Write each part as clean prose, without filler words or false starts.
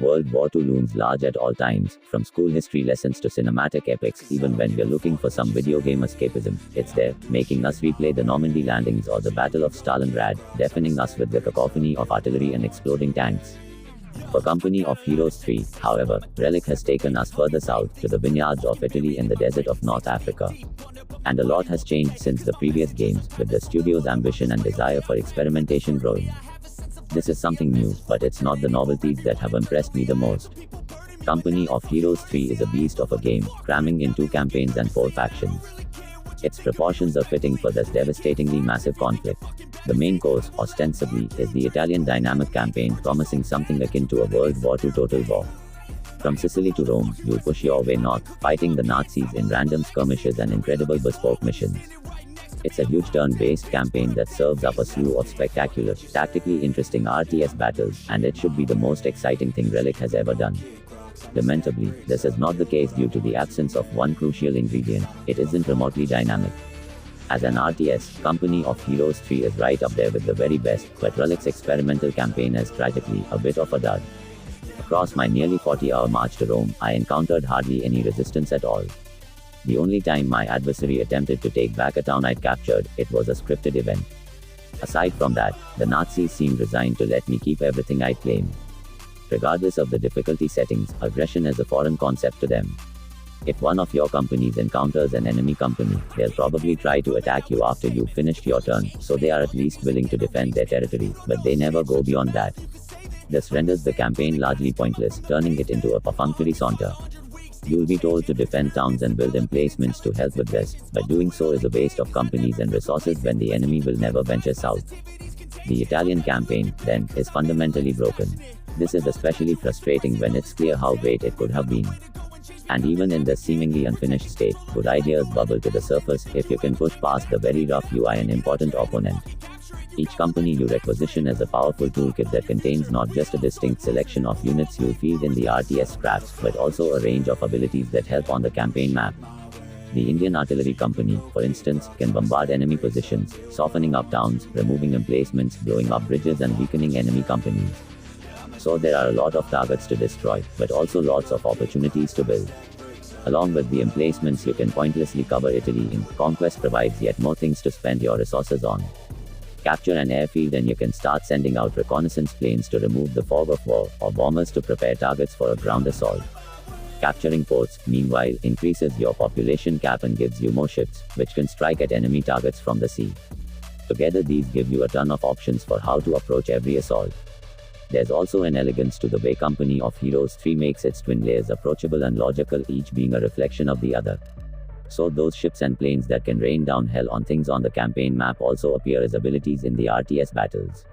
World War II looms large at all times, from school history lessons to cinematic epics. Even when we're looking for some video game escapism, it's there, making us replay the Normandy landings or the Battle of Stalingrad, deafening us with the cacophony of artillery and exploding tanks. For Company of Heroes 3, however, Relic has taken us further south, to the vineyards of Italy and the desert of North Africa. And a lot has changed since the previous games, with the studio's ambition and desire for experimentation growing. This is something new, but it's not the novelties that have impressed me the most. Company of Heroes 3 is a beast of a game, cramming in 2 campaigns and 4 factions. Its proportions are fitting for this devastatingly massive conflict. The main course, ostensibly, is the Italian dynamic campaign, promising something akin to a World War II total war. From Sicily to Rome, you'll push your way north, fighting the Nazis in random skirmishes and incredible bespoke missions. It's a huge turn-based campaign that serves up a slew of spectacular, tactically interesting RTS battles, and it should be the most exciting thing Relic has ever done. Lamentably, this is not the case due to the absence of one crucial ingredient: it isn't remotely dynamic. As an RTS, Company of Heroes 3 is right up there with the very best, but Relic's experimental campaign is tragically a bit of a dud. Across my nearly 40-hour march to Rome, I encountered hardly any resistance at all. The only time my adversary attempted to take back a town I'd captured, it was a scripted event. Aside from that, the Nazis seemed resigned to let me keep everything I claimed. Regardless of the difficulty settings, aggression is a foreign concept to them. If one of your companies encounters an enemy company, they'll probably try to attack you after you've finished your turn, so they are at least willing to defend their territory, but they never go beyond that. This renders the campaign largely pointless, turning it into a perfunctory saunter. You'll be told to defend towns and build emplacements to help with this, but doing so is a waste of companies and resources when the enemy will never venture south. The Italian campaign, then, is fundamentally broken. This is especially frustrating when it's clear how great it could have been. And even in this seemingly unfinished state, good ideas bubble to the surface if you can push past the very rough UI and important opponent. Each company you requisition is a powerful toolkit that contains not just a distinct selection of units you'll field in the RTS scraps, but also a range of abilities that help on the campaign map. The Indian Artillery Company, for instance, can bombard enemy positions, softening up towns, removing emplacements, blowing up bridges and weakening enemy companies. So there are a lot of targets to destroy, but also lots of opportunities to build. Along with the emplacements you can pointlessly cover Italy in, Conquest provides yet more things to spend your resources on. Capture an airfield and you can start sending out reconnaissance planes to remove the fog of war, or bombers to prepare targets for a ground assault. Capturing ports, meanwhile, increases your population cap and gives you more ships, which can strike at enemy targets from the sea. Together these give you a ton of options for how to approach every assault. There's also an elegance to the way Company of Heroes 3 makes its twin layers approachable and logical, each being a reflection of the other. So those ships and planes that can rain down hell on things on the campaign map also appear as abilities in the RTS battles.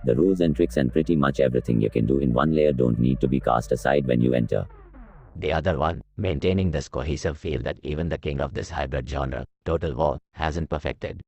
The rules and tricks and pretty much everything you can do in one layer don't need to be cast aside when you enter. The other one, maintaining this cohesive feel that even the king of this hybrid genre, Total War, hasn't perfected.